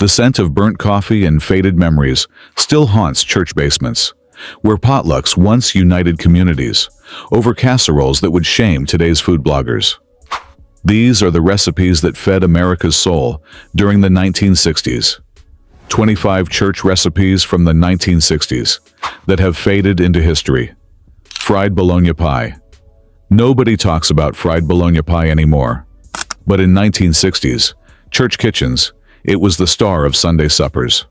The scent of burnt coffee and faded memories still haunts church basements, where potlucks once united communities over casseroles that would shame today's food bloggers. These are the recipes that fed America's soul during the 1960s. 25 church recipes from the 1960s that have faded into history. Fried bologna pie. Nobody talks about fried bologna pie anymore. But in 1960s, church kitchens, it was the star of Sunday suppers.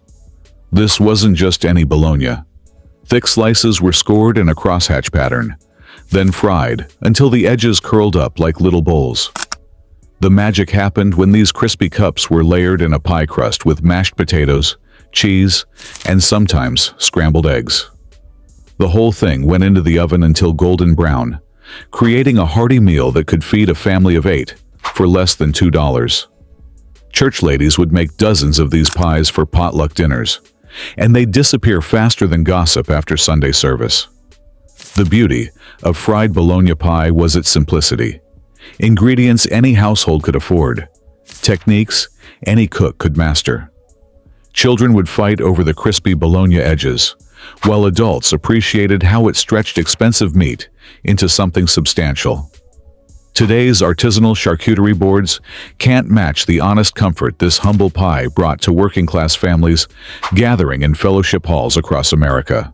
This wasn't just any bologna. Thick slices were scored in a crosshatch pattern, then fried until the edges curled up like little bowls. The magic happened when these crispy cups were layered in a pie crust with mashed potatoes, cheese, and sometimes scrambled eggs. The whole thing went into the oven until golden brown, creating a hearty meal that could feed a family of 8 for less than $2. Church ladies would make dozens of these pies for potluck dinners, and they'd disappear faster than gossip after Sunday service. The beauty of fried bologna pie was its simplicity. Ingredients any household could afford. Techniques any cook could master. Children would fight over the crispy bologna edges, while adults appreciated how it stretched expensive meat into something substantial. Today's artisanal charcuterie boards can't match the honest comfort this humble pie brought to working-class families gathering in fellowship halls across America.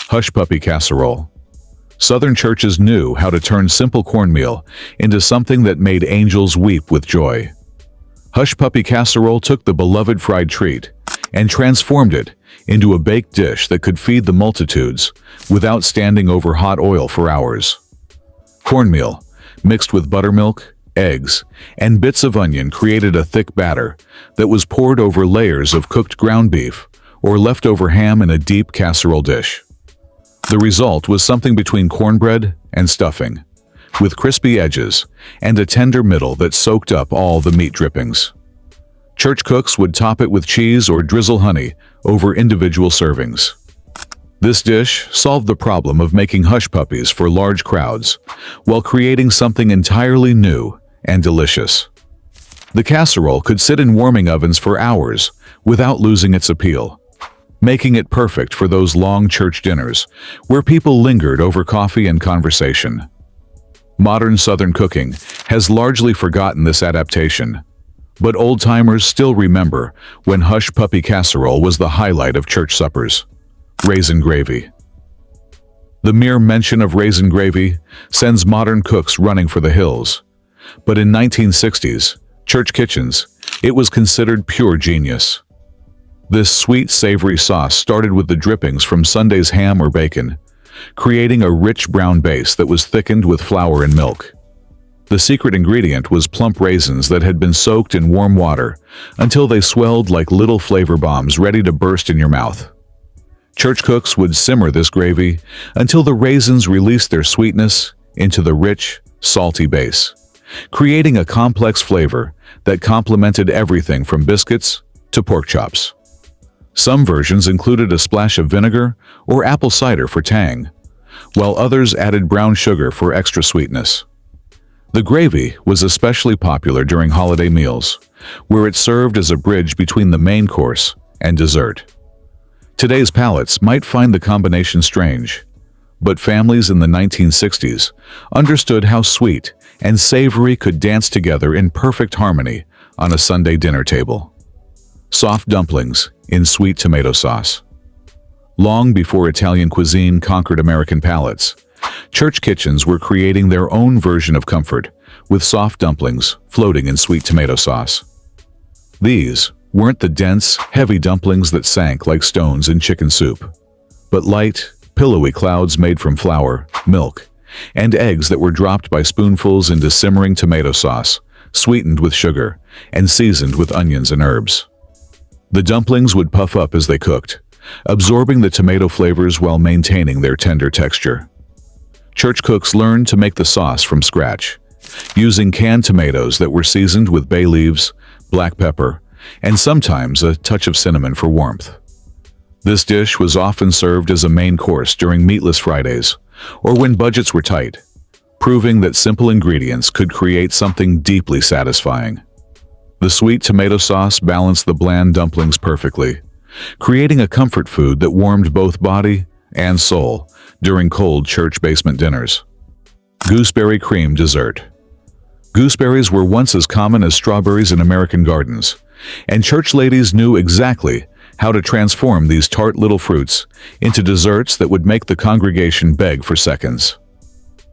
Hush Puppy Casserole. Southern churches knew how to turn simple cornmeal into something that made angels weep with joy. Hush Puppy Casserole took the beloved fried treat and transformed it into a baked dish that could feed the multitudes without standing over hot oil for hours. Cornmeal, mixed with buttermilk, eggs, and bits of onion created a thick batter that was poured over layers of cooked ground beef or leftover ham in a deep casserole dish. The result was something between cornbread and stuffing, with crispy edges and a tender middle that soaked up all the meat drippings. Church cooks would top it with cheese or drizzle honey over individual servings. This dish solved the problem of making hush puppies for large crowds, while creating something entirely new and delicious. The casserole could sit in warming ovens for hours without losing its appeal, making it perfect for those long church dinners where people lingered over coffee and conversation. Modern Southern cooking has largely forgotten this adaptation, but old-timers still remember when Hush Puppy Casserole was the highlight of church suppers. Raisin gravy. The mere mention of raisin gravy sends modern cooks running for the hills, but in 1960s church kitchens, it was considered pure genius. This sweet, savory sauce started with the drippings from Sunday's ham or bacon, creating a rich brown base that was thickened with flour and milk. The secret ingredient was plump raisins that had been soaked in warm water until they swelled like little flavor bombs ready to burst in your mouth. Church cooks would simmer this gravy until the raisins released their sweetness into the rich, salty base, creating a complex flavor that complemented everything from biscuits to pork chops. Some versions included a splash of vinegar or apple cider for tang, while others added brown sugar for extra sweetness. The gravy was especially popular during holiday meals, where it served as a bridge between the main course and dessert. Today's palates might find the combination strange, but families in the 1960s understood how sweet and savory could dance together in perfect harmony on a Sunday dinner table. Soft dumplings in sweet tomato sauce. Long before Italian cuisine conquered American palates, church kitchens were creating their own version of comfort with soft dumplings floating in sweet tomato sauce. These weren't the dense, heavy dumplings that sank like stones in chicken soup, but light, pillowy clouds made from flour, milk, and eggs that were dropped by spoonfuls into simmering tomato sauce, sweetened with sugar, and seasoned with onions and herbs. The dumplings would puff up as they cooked, absorbing the tomato flavors while maintaining their tender texture. Church cooks learned to make the sauce from scratch, using canned tomatoes that were seasoned with bay leaves, black pepper, and sometimes a touch of cinnamon for warmth. This dish was often served as a main course during meatless Fridays, or when budgets were tight, proving that simple ingredients could create something deeply satisfying. The sweet tomato sauce balanced the bland dumplings perfectly, creating a comfort food that warmed both body and soul during cold church basement dinners. Gooseberry cream dessert. Gooseberries were once as common as strawberries in American gardens, and church ladies knew exactly how to transform these tart little fruits into desserts that would make the congregation beg for seconds.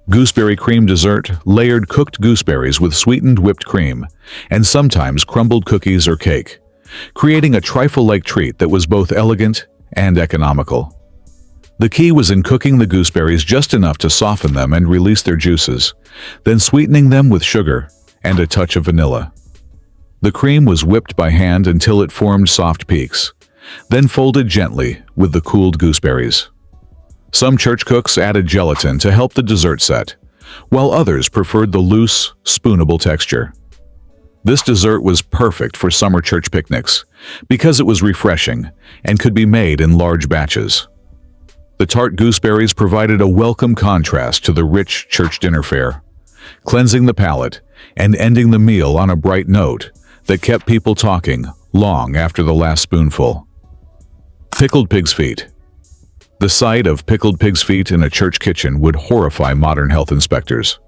Gooseberry cream dessert layered cooked gooseberries with sweetened whipped cream and sometimes crumbled cookies or cake, creating a trifle-like treat that was both elegant and economical. The key was in cooking the gooseberries just enough to soften them and release their juices, then sweetening them with sugar and a touch of vanilla. The cream was whipped by hand until it formed soft peaks, then folded gently with the cooled gooseberries. Some church cooks added gelatin to help the dessert set, while others preferred the loose, spoonable texture. This dessert was perfect for summer church picnics because it was refreshing and could be made in large batches. The tart gooseberries provided a welcome contrast to the rich church dinner fare, cleansing the palate and ending the meal on a bright note that kept people talking long after the last spoonful. Pickled pig's feet. The sight of pickled pig's feet in a church kitchen would horrify modern health inspectors.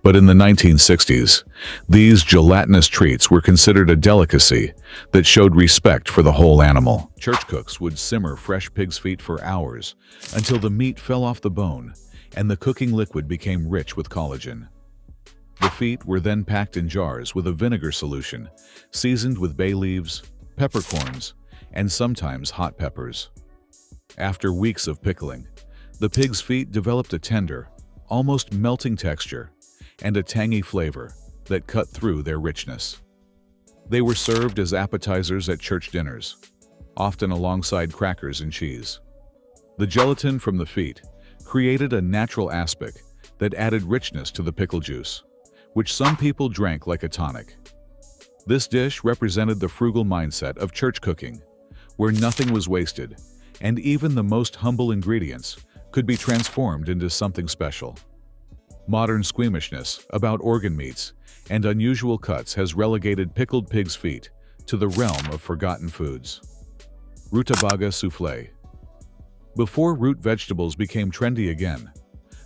But in the 1960s, these gelatinous treats were considered a delicacy that showed respect for the whole animal. Church cooks would simmer fresh pig's feet for hours until the meat fell off the bone and the cooking liquid became rich with collagen. The feet were then packed in jars with a vinegar solution, seasoned with bay leaves, peppercorns, and sometimes hot peppers. After weeks of pickling, the pig's feet developed a tender, almost melting texture and a tangy flavor that cut through their richness. They were served as appetizers at church dinners, often alongside crackers and cheese. The gelatin from the feet created a natural aspect that added richness to the pickle juice, which some people drank like a tonic. This dish represented the frugal mindset of church cooking, where nothing was wasted, and even the most humble ingredients could be transformed into something special. Modern squeamishness about organ meats and unusual cuts has relegated pickled pig's feet to the realm of forgotten foods. Rutabaga soufflé. Before root vegetables became trendy again,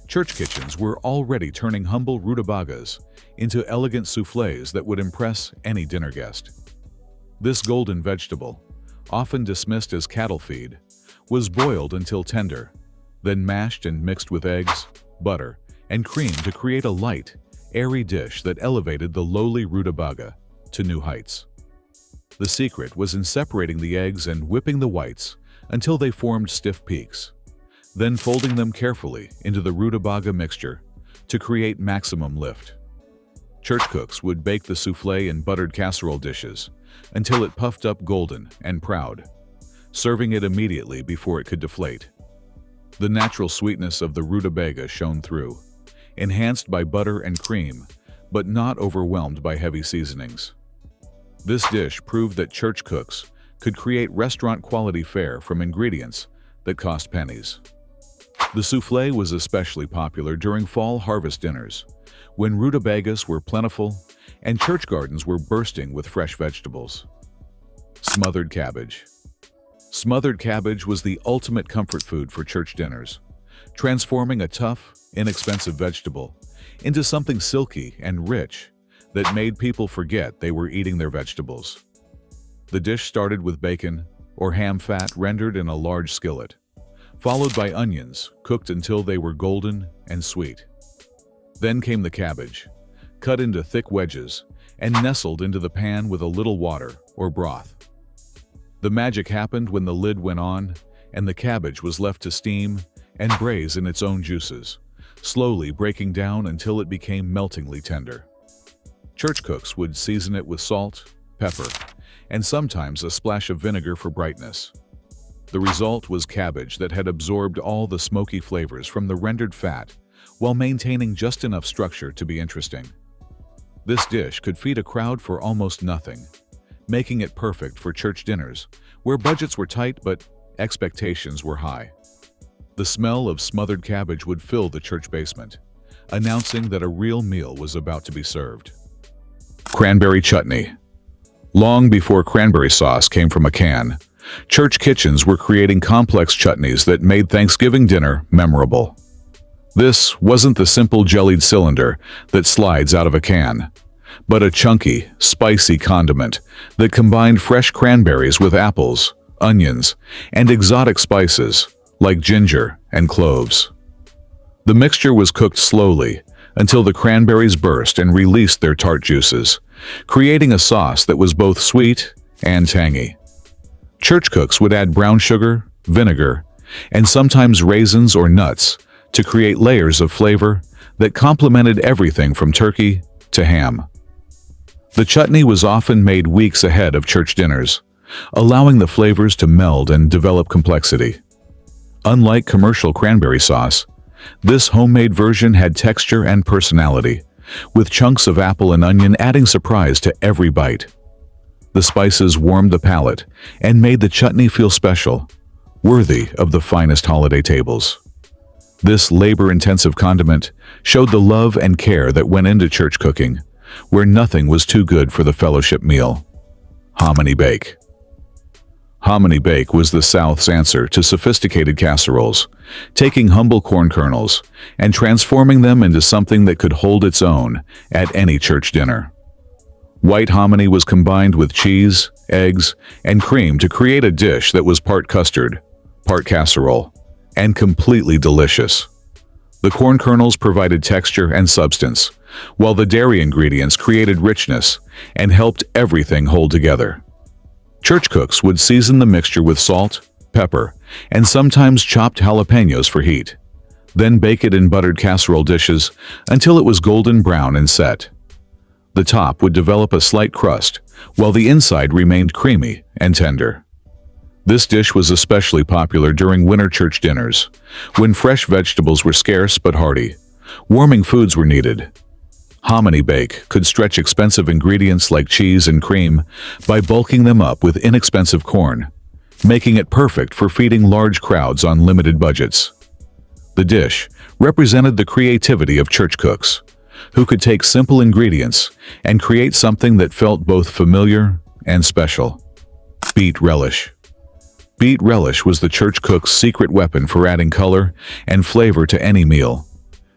church kitchens were already turning humble rutabagas into elegant soufflés that would impress any dinner guest. This golden vegetable, often dismissed as cattle feed, was boiled until tender, then mashed and mixed with eggs, butter, and cream to create a light, airy dish that elevated the lowly rutabaga to new heights. The secret was in separating the eggs and whipping the whites until they formed stiff peaks, then folding them carefully into the rutabaga mixture to create maximum lift. Church cooks would bake the soufflé in buttered casserole dishes until it puffed up golden and proud, serving it immediately before it could deflate. The natural sweetness of the rutabaga shone through, enhanced by butter and cream, but not overwhelmed by heavy seasonings. This dish proved that church cooks could create restaurant-quality fare from ingredients that cost pennies. The soufflé was especially popular during fall harvest dinners, when rutabagas were plentiful and church gardens were bursting with fresh vegetables. Smothered cabbage. Smothered cabbage was the ultimate comfort food for church dinners, transforming a tough, inexpensive vegetable into something silky and rich that made people forget they were eating their vegetables. The dish started with bacon or ham fat rendered in a large skillet, followed by onions cooked until they were golden and sweet. Then came the cabbage, cut into thick wedges and nestled into the pan with a little water or broth. The magic happened when the lid went on and the cabbage was left to steam and braise in its own juices, slowly breaking down until it became meltingly tender. Church cooks would season it with salt, pepper, and sometimes a splash of vinegar for brightness. The result was cabbage that had absorbed all the smoky flavors from the rendered fat while maintaining just enough structure to be interesting. This dish could feed a crowd for almost nothing, making it perfect for church dinners where budgets were tight but expectations were high. The smell of smothered cabbage would fill the church basement, announcing that a real meal was about to be served. Cranberry chutney. Long before cranberry sauce came from a can, church kitchens were creating complex chutneys that made Thanksgiving dinner memorable. This wasn't the simple jellied cylinder that slides out of a can, but a chunky, spicy condiment that combined fresh cranberries with apples, onions, and exotic spices like ginger and cloves. The mixture was cooked slowly until the cranberries burst and released their tart juices, creating a sauce that was both sweet and tangy. Church cooks would add brown sugar, vinegar, and sometimes raisins or nuts to create layers of flavor that complemented everything from turkey to ham. The chutney was often made weeks ahead of church dinners, allowing the flavors to meld and develop complexity. Unlike commercial cranberry sauce, this homemade version had texture and personality, with chunks of apple and onion adding surprise to every bite. The spices warmed the palate and made the chutney feel special, worthy of the finest holiday tables. This labor-intensive condiment showed the love and care that went into church cooking, where nothing was too good for the fellowship meal. Hominy bake. Hominy bake was the South's answer to sophisticated casseroles, taking humble corn kernels and transforming them into something that could hold its own at any church dinner. White hominy was combined with cheese, eggs, and cream to create a dish that was part custard, part casserole, and completely delicious. The corn kernels provided texture and substance, while the dairy ingredients created richness and helped everything hold together. Church cooks would season the mixture with salt, pepper, and sometimes chopped jalapenos for heat, then bake it in buttered casserole dishes until it was golden brown and set. The top would develop a slight crust, while the inside remained creamy and tender. This dish was especially popular during winter church dinners, when fresh vegetables were scarce but hearty. Warming foods were needed. Hominy bake could stretch expensive ingredients like cheese and cream by bulking them up with inexpensive corn, making it perfect for feeding large crowds on limited budgets. The dish represented the creativity of church cooks, who could take simple ingredients and create something that felt both familiar and special. Beet relish. Beet relish was the church cook's secret weapon for adding color and flavor to any meal,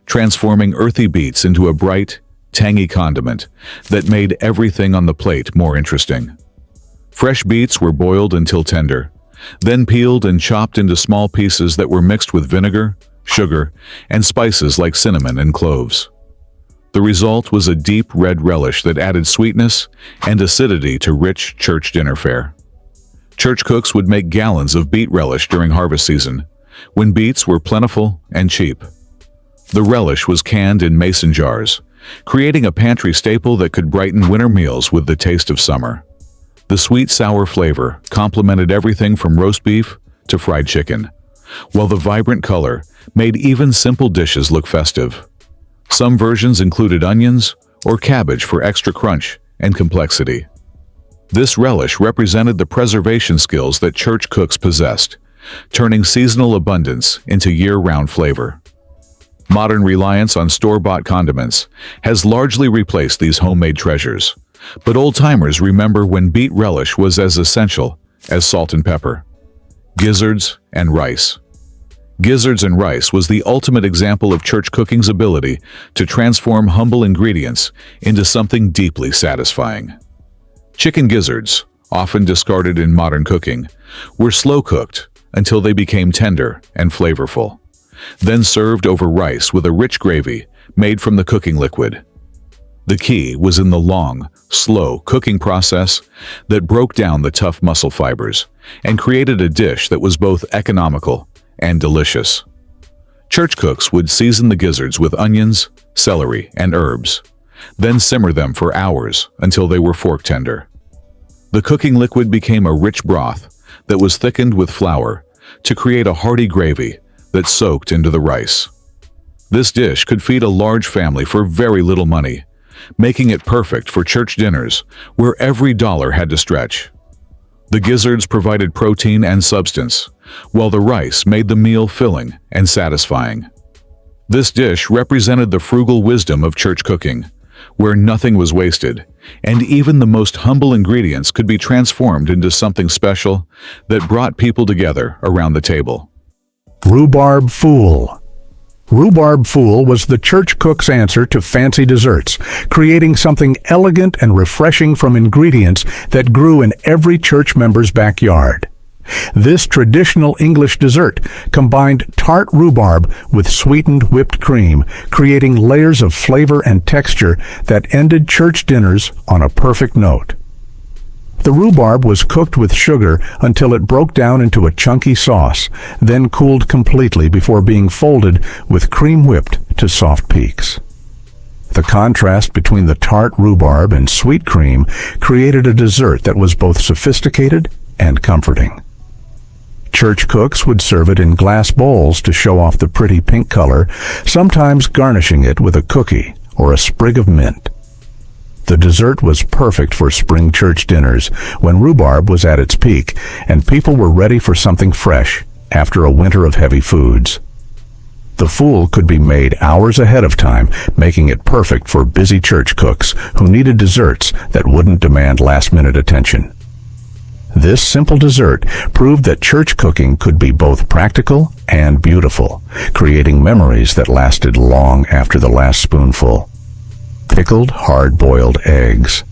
transforming earthy beets into a bright, tangy condiment that made everything on the plate more interesting. Fresh beets were boiled until tender, then peeled and chopped into small pieces that were mixed with vinegar, sugar, and spices like cinnamon and cloves. The result was a deep red relish that added sweetness and acidity to rich church dinner fare. Church cooks would make gallons of beet relish during harvest season, when beets were plentiful and cheap. The relish was canned in mason jars, creating a pantry staple that could brighten winter meals with the taste of summer. The sweet-sour flavor complemented everything from roast beef to fried chicken, while the vibrant color made even simple dishes look festive. Some versions included onions or cabbage for extra crunch and complexity. This relish represented the preservation skills that church cooks possessed, turning seasonal abundance into year-round flavor. Modern reliance on store-bought condiments has largely replaced these homemade treasures, but old-timers remember when beet relish was as essential as salt and pepper. Gizzards and rice. Gizzards and rice was the ultimate example of church cooking's ability to transform humble ingredients into something deeply satisfying. Chicken gizzards, often discarded in modern cooking, were slow-cooked until they became tender and flavorful, then served over rice with a rich gravy made from the cooking liquid. The key was in the long, slow cooking process that broke down the tough muscle fibers and created a dish that was both economical and delicious. Church cooks would season the gizzards with onions, celery, and herbs, then simmer them for hours until they were fork tender. The cooking liquid became a rich broth that was thickened with flour to create a hearty gravy that soaked into the rice. This dish could feed a large family for very little money, making it perfect for church dinners where every dollar had to stretch. The gizzards provided protein and substance, while the rice made the meal filling and satisfying. This dish represented the frugal wisdom of church cooking, where nothing was wasted, and even the most humble ingredients could be transformed into something special that brought people together around the table. Rhubarb fool. Rhubarb fool was the church cook's answer to fancy desserts, creating something elegant and refreshing from ingredients that grew in every church member's backyard. This traditional English dessert combined tart rhubarb with sweetened whipped cream, creating layers of flavor and texture that ended church dinners on a perfect note. The rhubarb was cooked with sugar until it broke down into a chunky sauce, then cooled completely before being folded with cream whipped to soft peaks. The contrast between the tart rhubarb and sweet cream created a dessert that was both sophisticated and comforting. Church cooks would serve it in glass bowls to show off the pretty pink color, sometimes garnishing it with a cookie or a sprig of mint. The dessert was perfect for spring church dinners when rhubarb was at its peak and people were ready for something fresh after a winter of heavy foods. The fool could be made hours ahead of time, making it perfect for busy church cooks who needed desserts that wouldn't demand last-minute attention. This simple dessert proved that church cooking could be both practical and beautiful, creating memories that lasted long after the last spoonful. Pickled hard-boiled eggs.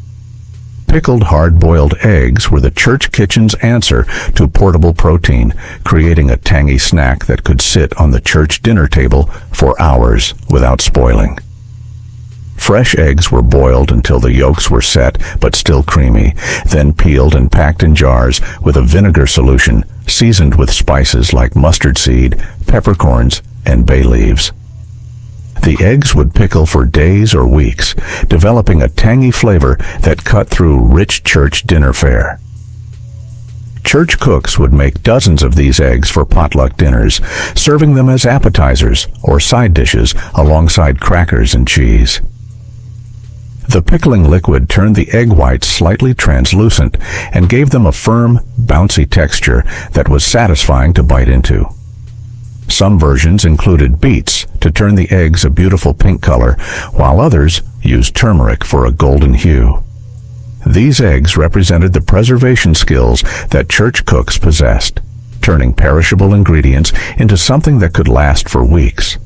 Pickled hard-boiled eggs were the church kitchen's answer to portable protein, creating a tangy snack that could sit on the church dinner table for hours without spoiling. Fresh eggs were boiled until the yolks were set but still creamy, then peeled and packed in jars with a vinegar solution seasoned with spices like mustard seed, peppercorns, and bay leaves. The eggs would pickle for days or weeks, developing a tangy flavor that cut through rich church dinner fare. Church cooks would make dozens of these eggs for potluck dinners, serving them as appetizers or side dishes alongside crackers and cheese. The pickling liquid turned the egg whites slightly translucent and gave them a firm, bouncy texture that was satisfying to bite into. Some versions included beets to turn the eggs a beautiful pink color, while others used turmeric for a golden hue. These eggs represented the preservation skills that church cooks possessed, turning perishable ingredients into something that could last for weeks.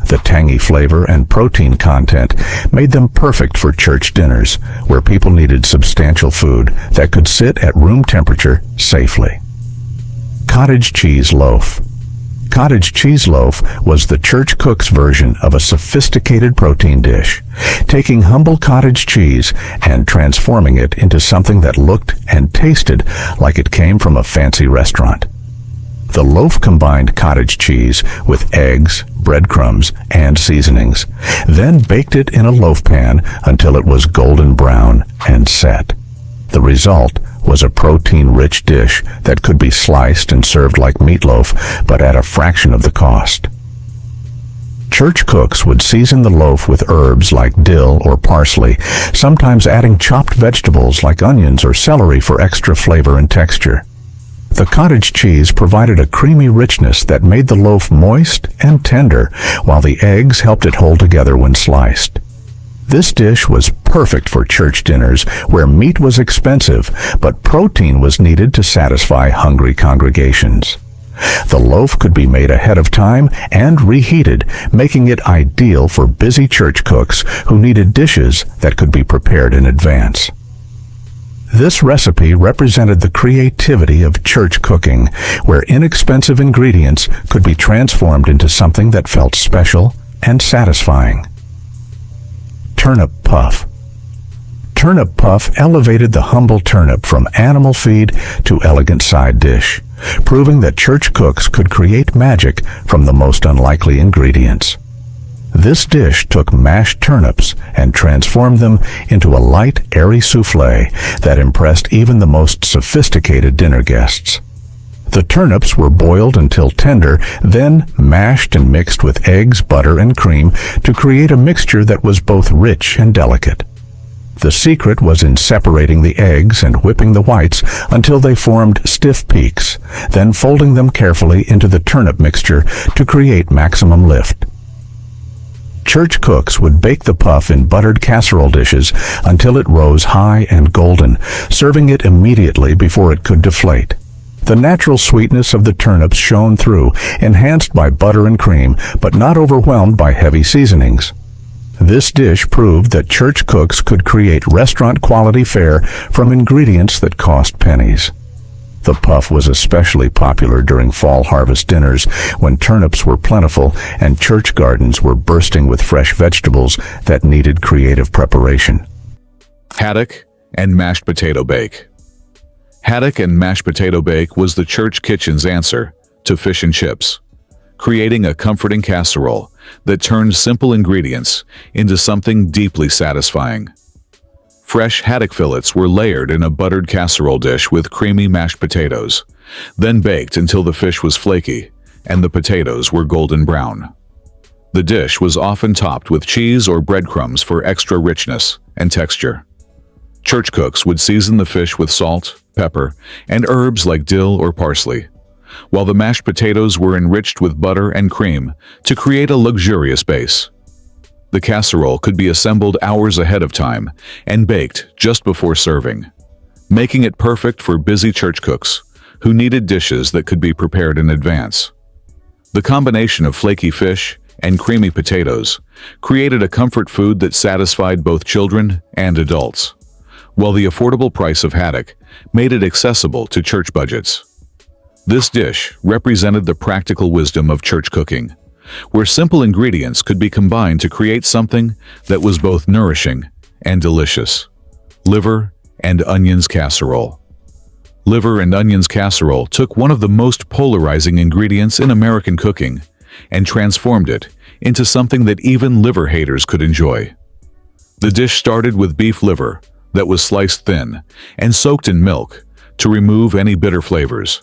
The tangy flavor and protein content made them perfect for church dinners, where people needed substantial food that could sit at room temperature safely. Cottage cheese loaf. Cottage cheese loaf was the church cook's version of a sophisticated protein dish, taking humble cottage cheese and transforming it into something that looked and tasted like it came from a fancy restaurant. The loaf combined cottage cheese with eggs, breadcrumbs, and seasonings, then baked it in a loaf pan until it was golden brown and set. The result was a protein-rich dish that could be sliced and served like meatloaf, but at a fraction of the cost. Church cooks would season the loaf with herbs like dill or parsley, sometimes adding chopped vegetables like onions or celery for extra flavor and texture. The cottage cheese provided a creamy richness that made the loaf moist and tender, while the eggs helped it hold together when sliced. This dish was perfect for church dinners where meat was expensive, but protein was needed to satisfy hungry congregations. The loaf could be made ahead of time and reheated, making it ideal for busy church cooks who needed dishes that could be prepared in advance. This recipe represented the creativity of church cooking, where inexpensive ingredients could be transformed into something that felt special and satisfying. Turnip puff. Turnip puff elevated the humble turnip from animal feed to elegant side dish, proving that church cooks could create magic from the most unlikely ingredients. This dish took mashed turnips and transformed them into a light, airy soufflé that impressed even the most sophisticated dinner guests. The turnips were boiled until tender, then mashed and mixed with eggs, butter, and cream to create a mixture that was both rich and delicate. The secret was in separating the eggs and whipping the whites until they formed stiff peaks, then folding them carefully into the turnip mixture to create maximum lift. Church cooks would bake the puff in buttered casserole dishes until it rose high and golden, serving it immediately before it could deflate. The natural sweetness of the turnips shone through, enhanced by butter and cream, but not overwhelmed by heavy seasonings. This dish proved that church cooks could create restaurant-quality fare from ingredients that cost pennies. The puff was especially popular during fall harvest dinners when turnips were plentiful and church gardens were bursting with fresh vegetables that needed creative preparation. Haddock and mashed potato bake. Haddock and mashed potato bake was the church kitchen's answer to fish and chips, creating a comforting casserole that turned simple ingredients into something deeply satisfying. Fresh haddock fillets were layered in a buttered casserole dish with creamy mashed potatoes, then baked until the fish was flaky and the potatoes were golden brown. The dish was often topped with cheese or breadcrumbs for extra richness and texture. Church cooks would season the fish with salt, pepper, and herbs like dill or parsley, while the mashed potatoes were enriched with butter and cream to create a luxurious base. The casserole could be assembled hours ahead of time and baked just before serving, making it perfect for busy church cooks who needed dishes that could be prepared in advance. The combination of flaky fish and creamy potatoes created a comfort food that satisfied both children and adults, while the affordable price of haddock made it accessible to church budgets. This dish represented the practical wisdom of church cooking, where simple ingredients could be combined to create something that was both nourishing and delicious. Liver and onions casserole. Liver and onions casserole took one of the most polarizing ingredients in American cooking and transformed it into something that even liver haters could enjoy. The dish started with beef liver that was sliced thin and soaked in milk to remove any bitter flavors,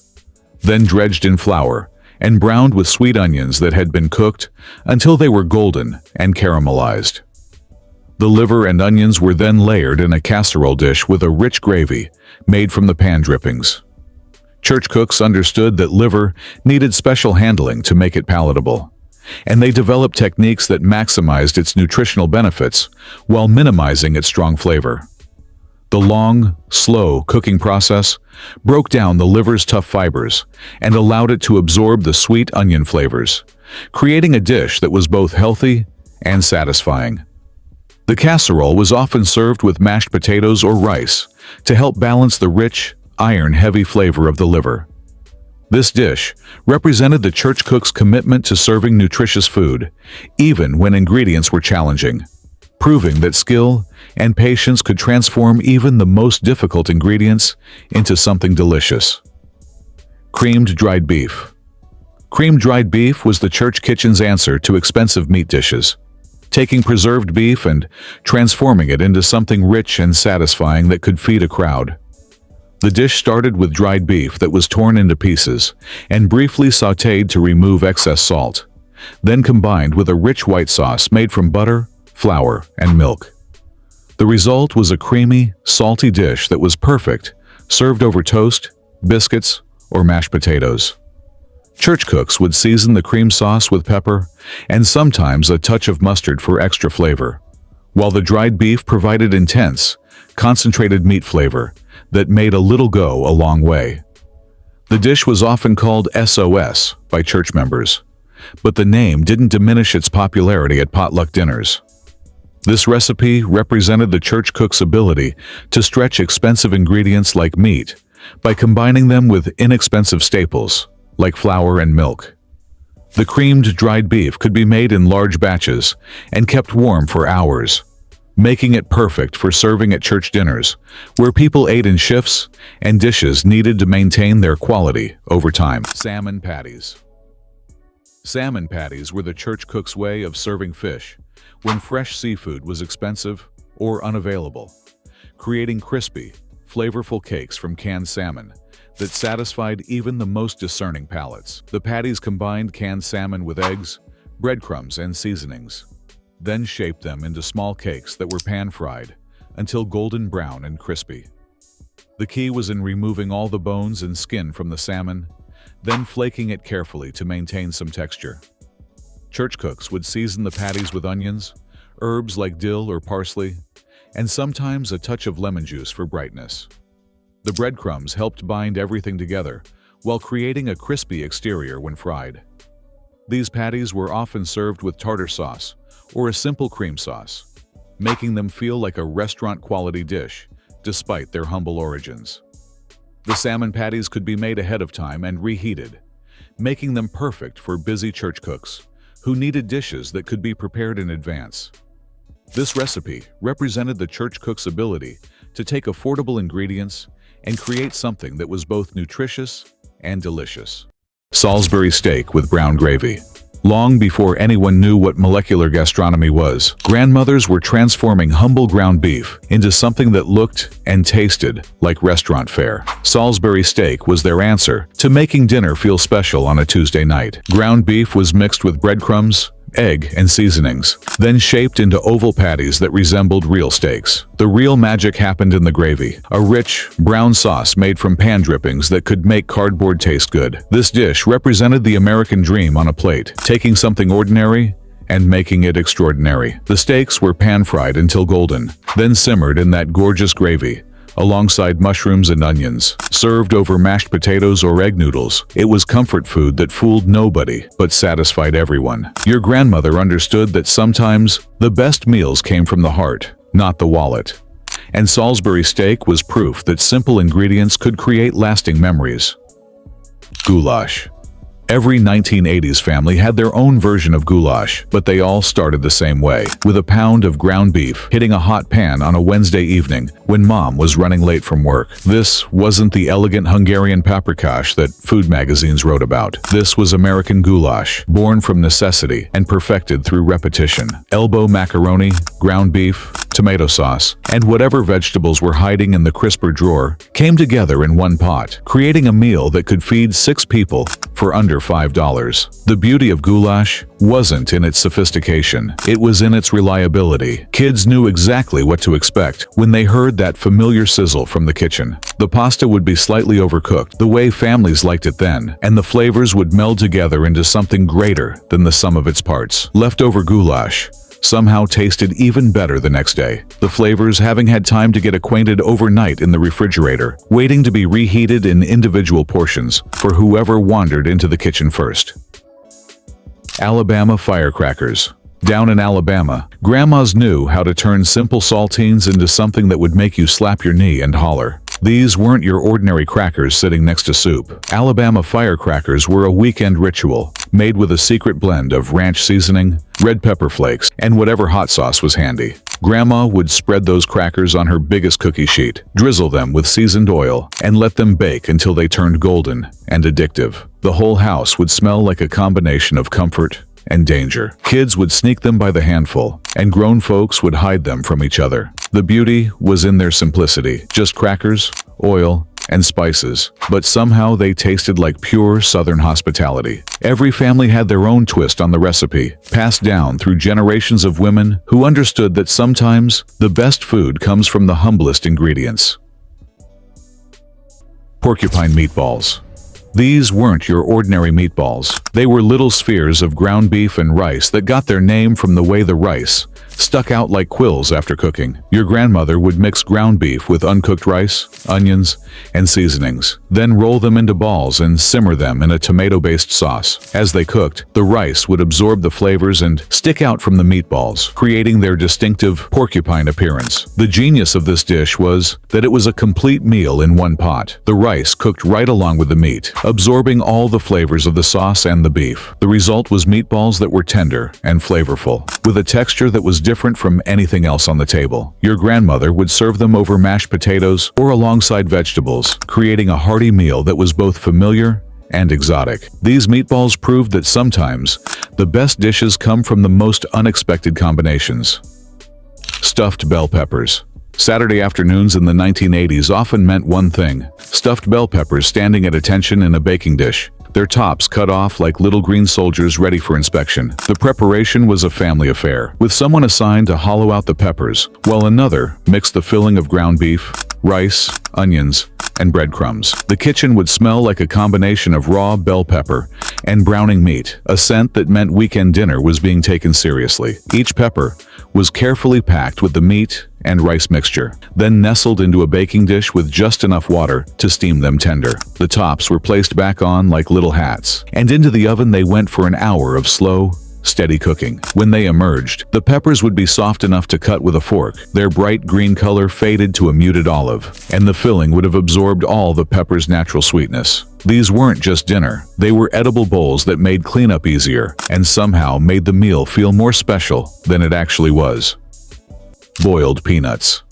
then dredged in flour and browned with sweet onions that had been cooked until they were golden and caramelized. The liver and onions were then layered in a casserole dish with a rich gravy made from the pan drippings. Church cooks understood that liver needed special handling to make it palatable, and they developed techniques that maximized its nutritional benefits while minimizing its strong flavor. The long, slow cooking process broke down the liver's tough fibers and allowed it to absorb the sweet onion flavors, creating a dish that was both healthy and satisfying. The casserole was often served with mashed potatoes or rice to help balance the rich, iron-heavy flavor of the liver. This dish represented the church cook's commitment to serving nutritious food, even when ingredients were challenging, proving that skill and patience could transform even the most difficult ingredients into something delicious. Creamed dried beef. Creamed dried beef was the church kitchen's answer to expensive meat dishes, taking preserved beef and transforming it into something rich and satisfying that could feed a crowd. The dish started with dried beef that was torn into pieces and briefly sautéed to remove excess salt, then combined with a rich white sauce made from butter, flour, and milk. The result was a creamy, salty dish that was perfect, served over toast, biscuits, or mashed potatoes. Church cooks would season the cream sauce with pepper and sometimes a touch of mustard for extra flavor, while the dried beef provided intense, concentrated meat flavor that made a little go a long way. The dish was often called SOS by church members, but the name didn't diminish its popularity at potluck dinners. This recipe represented the church cook's ability to stretch expensive ingredients like meat by combining them with inexpensive staples like flour and milk. The creamed dried beef could be made in large batches and kept warm for hours, making it perfect for serving at church dinners, where people ate in shifts and dishes needed to maintain their quality over time. Salmon patties. Salmon patties were the church cook's way of serving fish when fresh seafood was expensive or unavailable, creating crispy, flavorful cakes from canned salmon that satisfied even the most discerning palates. The patties combined canned salmon with eggs, breadcrumbs, and seasonings, then shaped them into small cakes that were pan-fried until golden brown and crispy. The key was in removing all the bones and skin from the salmon, then flaking it carefully to maintain some texture. Church cooks would season the patties with onions, herbs like dill or parsley, and sometimes a touch of lemon juice for brightness. The breadcrumbs helped bind everything together, while creating a crispy exterior when fried. These patties were often served with tartar sauce or a simple cream sauce, making them feel like a restaurant-quality dish, despite their humble origins. The salmon patties could be made ahead of time and reheated, making them perfect for busy church cooks who needed dishes that could be prepared in advance. This recipe represented the church cook's ability to take affordable ingredients and create something that was both nutritious and delicious. Salisbury steak with brown gravy. Long before anyone knew what molecular gastronomy was, grandmothers were transforming humble ground beef into something that looked and tasted like restaurant fare. Salisbury steak was their answer to making dinner feel special on a Tuesday night. Ground beef was mixed with breadcrumbs, egg, and seasonings, then shaped into oval patties that resembled real steaks. The real magic happened in the gravy, a rich, brown sauce made from pan drippings that could make cardboard taste good. This dish represented the American dream on a plate, taking something ordinary and making it extraordinary. The steaks were pan-fried until golden, then simmered in that gorgeous gravy, alongside mushrooms and onions. Served over mashed potatoes or egg noodles, it was comfort food that fooled nobody but satisfied everyone. Your grandmother understood that sometimes the best meals came from the heart, not the wallet. And Salisbury steak was proof that simple ingredients could create lasting memories. Goulash. Every 1980s family had their own version of goulash, but they all started the same way, with a pound of ground beef hitting a hot pan on a Wednesday evening when mom was running late from work. This wasn't the elegant Hungarian paprikash that food magazines wrote about. This was American goulash, born from necessity and perfected through repetition. Elbow macaroni, ground beef, tomato sauce, and whatever vegetables were hiding in the crisper drawer came together in one pot, creating a meal that could feed 6 people for under $5. The beauty of goulash wasn't in its sophistication, it was in its reliability. Kids knew exactly what to expect when they heard that familiar sizzle from the kitchen. The pasta would be slightly overcooked, the way families liked it then, and the flavors would meld together into something greater than the sum of its parts. Leftover goulash somehow tasted even better the next day, the flavors having had time to get acquainted overnight in the refrigerator, waiting to be reheated in individual portions for whoever wandered into the kitchen first. Alabama firecrackers. Down in Alabama, grandmas knew how to turn simple saltines into something that would make you slap your knee and holler. These weren't your ordinary crackers sitting next to soup. Alabama firecrackers were a weekend ritual, made with a secret blend of ranch seasoning, red pepper flakes, and whatever hot sauce was handy. Grandma would spread those crackers on her biggest cookie sheet, drizzle them with seasoned oil, and let them bake until they turned golden and addictive. The whole house would smell like a combination of comfort and danger. Kids would sneak them by the handful, and grown folks would hide them from each other. The beauty was in their simplicity, just crackers, oil, and spices, but somehow they tasted like pure Southern hospitality. Every family had their own twist on the recipe, passed down through generations of women who understood that sometimes the best food comes from the humblest ingredients. Porcupine meatballs. These weren't your ordinary meatballs. They were little spheres of ground beef and rice that got their name from the way the rice stuck out like quills after cooking. Your grandmother would mix ground beef with uncooked rice, onions, and seasonings, then roll them into balls and simmer them in a tomato-based sauce. As they cooked, the rice would absorb the flavors and stick out from the meatballs, creating their distinctive porcupine appearance. The genius of this dish was that it was a complete meal in one pot. The rice cooked right along with the meat, absorbing all the flavors of the sauce and the beef. The result was meatballs that were tender and flavorful, with a texture that was different from anything else on the table. Your grandmother would serve them over mashed potatoes or alongside vegetables, creating a hearty meal that was both familiar and exotic. These meatballs proved that sometimes the best dishes come from the most unexpected combinations. Stuffed bell peppers. Saturday afternoons in the 1980s often meant one thing: stuffed bell peppers standing at attention in a baking dish, their tops cut off like little green soldiers ready for inspection. The preparation was a family affair, with someone assigned to hollow out the peppers, while another mixed the filling of ground beef, rice, onions, and breadcrumbs. The kitchen would smell like a combination of raw bell pepper and browning meat, a scent that meant weekend dinner was being taken seriously. Each pepper was carefully packed with the meat and rice mixture, then nestled into a baking dish with just enough water to steam them tender. The tops were placed back on like little hats, and into the oven they went for an hour of slow, steady cooking. When they emerged, the peppers would be soft enough to cut with a fork. Their bright green color faded to a muted olive, and the filling would have absorbed all the pepper's natural sweetness. These weren't just dinner. They were edible bowls that made cleanup easier and somehow made the meal feel more special than it actually was. Boiled peanuts.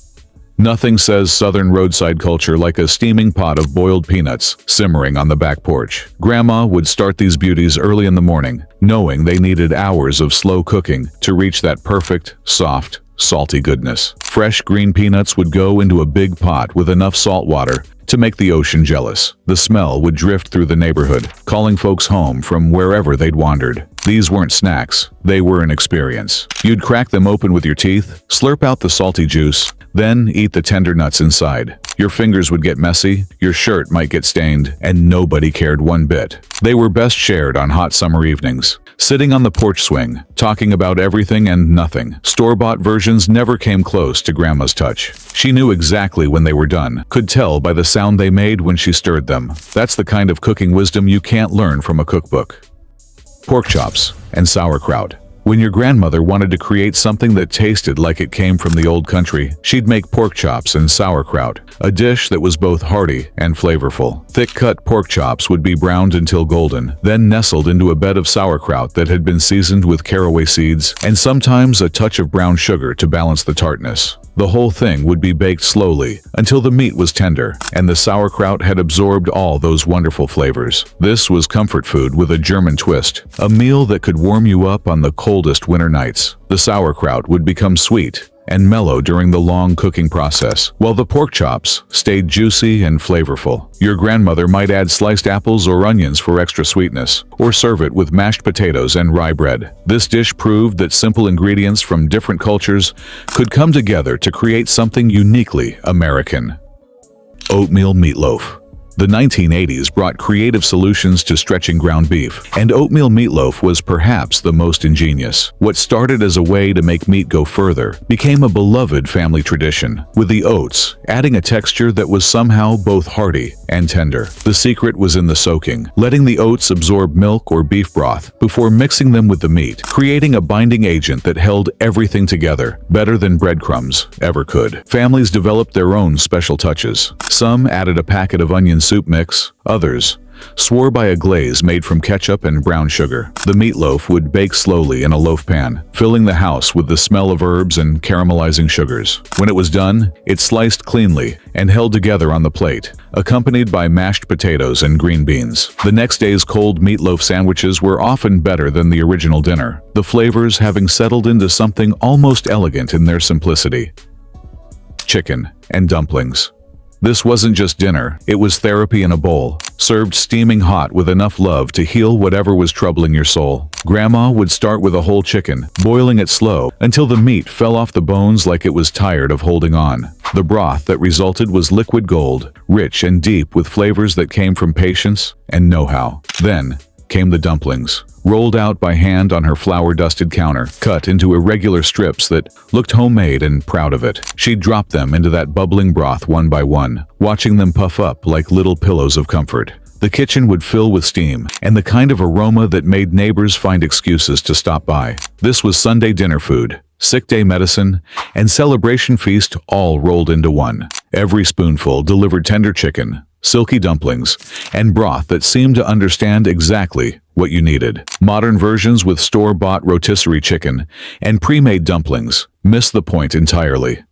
Nothing says southern roadside culture like a steaming pot of boiled peanuts simmering on the back porch. Grandma would start these beauties early in the morning, knowing they needed hours of slow cooking to reach that perfect, soft, salty goodness. Fresh green peanuts would go into a big pot with enough salt water to make the ocean jealous. The smell would drift through the neighborhood, calling folks home from wherever they'd wandered. These weren't snacks, they were an experience. You'd crack them open with your teeth, slurp out the salty juice, then eat the tender nuts inside. Your fingers would get messy, your shirt might get stained, and nobody cared one bit. They were best shared on hot summer evenings, sitting on the porch swing, talking about everything and nothing. Store-bought versions never came close to Grandma's touch. She knew exactly when they were done, could tell by the sound they made when she stirred them. That's the kind of cooking wisdom you can't learn from a cookbook. Pork chops and sauerkraut. When your grandmother wanted to create something that tasted like it came from the old country, she'd make pork chops and sauerkraut, a dish that was both hearty and flavorful. Thick-cut pork chops would be browned until golden, then nestled into a bed of sauerkraut that had been seasoned with caraway seeds and sometimes a touch of brown sugar to balance the tartness. The whole thing would be baked slowly until the meat was tender and the sauerkraut had absorbed all those wonderful flavors. This was comfort food with a German twist, a meal that could warm you up on the coldest winter nights. The sauerkraut would become sweet and mellow during the long cooking process, while the pork chops stayed juicy and flavorful. Your grandmother might add sliced apples or onions for extra sweetness, or serve it with mashed potatoes and rye bread. This dish proved that simple ingredients from different cultures could come together to create something uniquely American. Oatmeal meatloaf. The 1980s brought creative solutions to stretching ground beef, and oatmeal meatloaf was perhaps the most ingenious. What started as a way to make meat go further became a beloved family tradition, with the oats adding a texture that was somehow both hearty and tender. The secret was in the soaking, letting the oats absorb milk or beef broth before mixing them with the meat, creating a binding agent that held everything together better than breadcrumbs ever could. Families developed their own special touches. Some added a packet of onion soup mix, others swore by a glaze made from ketchup and brown sugar. The meatloaf would bake slowly in a loaf pan, filling the house with the smell of herbs and caramelizing sugars. When it was done, it sliced cleanly and held together on the plate, accompanied by mashed potatoes and green beans. The next day's cold meatloaf sandwiches were often better than the original dinner, the flavors having settled into something almost elegant in their simplicity. Chicken and dumplings. This wasn't just dinner, it was therapy in a bowl, served steaming hot with enough love to heal whatever was troubling your soul. Grandma would start with a whole chicken, boiling it slow until the meat fell off the bones like it was tired of holding on. The broth that resulted was liquid gold, rich and deep with flavors that came from patience and know-how. Then came the dumplings, rolled out by hand on her flour-dusted counter, cut into irregular strips that looked homemade and proud of it. She'd drop them into that bubbling broth one by one, watching them puff up like little pillows of comfort. The kitchen would fill with steam, and the kind of aroma that made neighbors find excuses to stop by. This was Sunday dinner food, sick day medicine, and celebration feast all rolled into one. Every spoonful delivered tender chicken, silky dumplings, and broth that seemed to understand exactly what you needed. Modern versions with store-bought rotisserie chicken and pre-made dumplings miss the point entirely.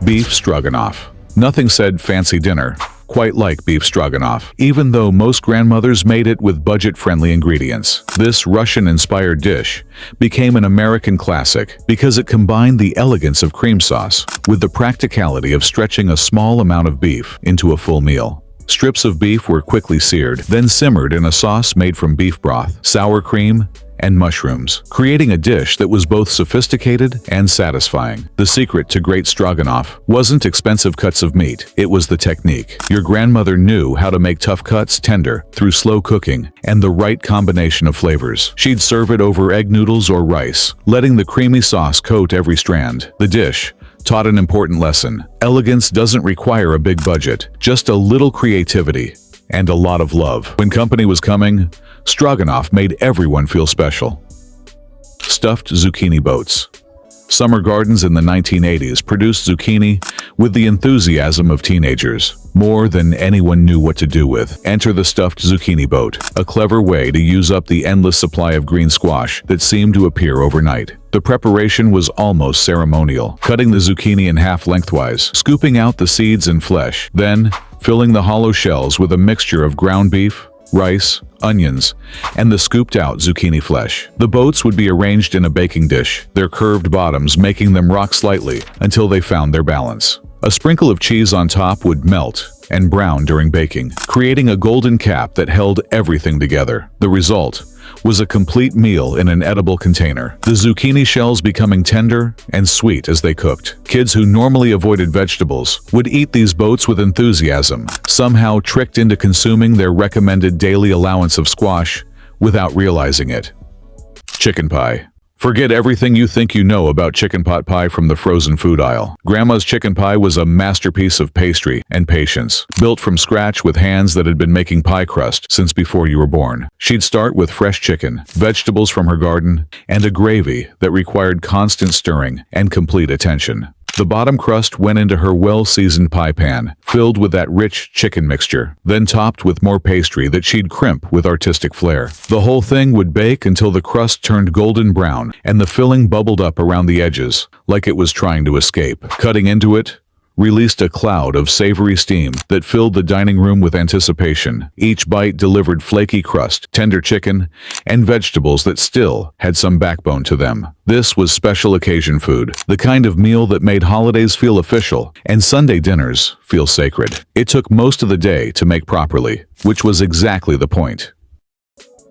Beef stroganoff. Nothing said fancy dinner quite like beef stroganoff, even though most grandmothers made it with budget-friendly ingredients. This Russian-inspired dish became an American classic because it combined the elegance of cream sauce with the practicality of stretching a small amount of beef into a full meal. Strips of beef were quickly seared, then simmered in a sauce made from beef broth, sour cream, and mushrooms, creating a dish that was both sophisticated and satisfying. The secret to great stroganoff wasn't expensive cuts of meat, it was the technique. Your grandmother knew how to make tough cuts tender through slow cooking and the right combination of flavors. She'd serve it over egg noodles or rice, letting the creamy sauce coat every strand. The dish taught an important lesson. Elegance doesn't require a big budget, just a little creativity and a lot of love. When company was coming, stroganoff made everyone feel special. Stuffed zucchini boats. Summer gardens in the 1980s produced zucchini with the enthusiasm of teenagers, more than anyone knew what to do with. Enter the stuffed zucchini boat, a clever way to use up the endless supply of green squash that seemed to appear overnight. The preparation was almost ceremonial, cutting the zucchini in half lengthwise, scooping out the seeds and flesh, then filling the hollow shells with a mixture of ground beef, rice, onions, and the scooped-out zucchini flesh. The boats would be arranged in a baking dish, their curved bottoms making them rock slightly until they found their balance. A sprinkle of cheese on top would melt and brown during baking, creating a golden cap that held everything together. The result was a complete meal in an edible container, the zucchini shells becoming tender and sweet as they cooked. Kids who normally avoided vegetables would eat these boats with enthusiasm, somehow tricked into consuming their recommended daily allowance of squash without realizing it. Chicken pie. Forget everything you think you know about chicken pot pie from the frozen food aisle. Grandma's chicken pie was a masterpiece of pastry and patience, built from scratch with hands that had been making pie crust since before you were born. She'd start with fresh chicken, vegetables from her garden, and a gravy that required constant stirring and complete attention. The bottom crust went into her well-seasoned pie pan, filled with that rich chicken mixture, then topped with more pastry that she'd crimp with artistic flair. The whole thing would bake until the crust turned golden brown and the filling bubbled up around the edges, like it was trying to escape. Cutting into it released a cloud of savory steam that filled the dining room with anticipation. Each bite delivered flaky crust, tender chicken, and vegetables that still had some backbone to them. This was special occasion food, the kind of meal that made holidays feel official and Sunday dinners feel sacred. It took most of the day to make properly, which was exactly the point.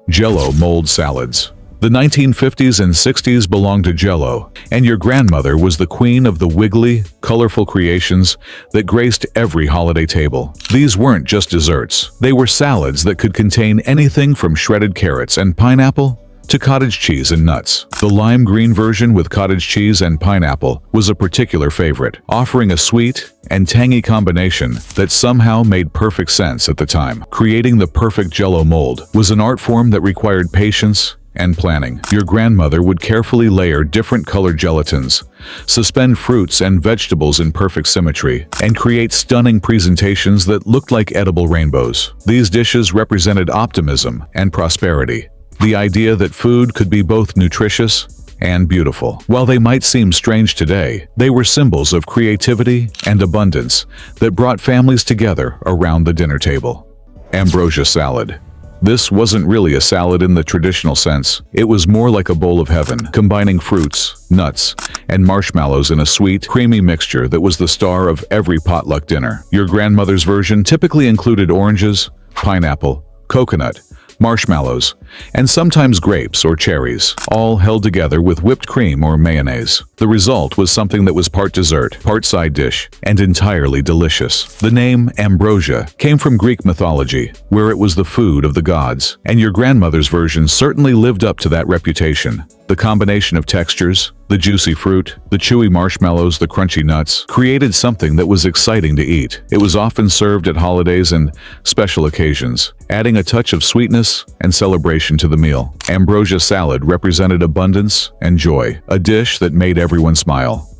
Jell-O mold salads. The 1950s and 60s belonged to Jell-O, and your grandmother was the queen of the wiggly, colorful creations that graced every holiday table. These weren't just desserts. They were salads that could contain anything from shredded carrots and pineapple to cottage cheese and nuts. The lime green version with cottage cheese and pineapple was a particular favorite, offering a sweet and tangy combination that somehow made perfect sense at the time. Creating the perfect Jell-O mold was an art form that required patience and planning. Your grandmother would carefully layer different colored gelatins, suspend fruits and vegetables in perfect symmetry, and create stunning presentations that looked like edible rainbows. These dishes represented optimism and prosperity, the idea that food could be both nutritious and beautiful. While they might seem strange today, they were symbols of creativity and abundance that brought families together around the dinner table. Ambrosia salad. This wasn't really a salad in the traditional sense. It was more like a bowl of heaven, combining fruits, nuts, and marshmallows in a sweet, creamy mixture that was the star of every potluck dinner. Your grandmother's version typically included oranges, pineapple, coconut, marshmallows, and sometimes grapes or cherries, all held together with whipped cream or mayonnaise. The result was something that was part dessert, part side dish, and entirely delicious. The name ambrosia came from Greek mythology, where it was the food of the gods, and your grandmother's version certainly lived up to that reputation. The combination of textures, the juicy fruit, the chewy marshmallows, the crunchy nuts, created something that was exciting to eat. It was often served at holidays and special occasions, adding a touch of sweetness and celebration to the meal. Ambrosia salad represented abundance and joy, a dish that made everyone smile.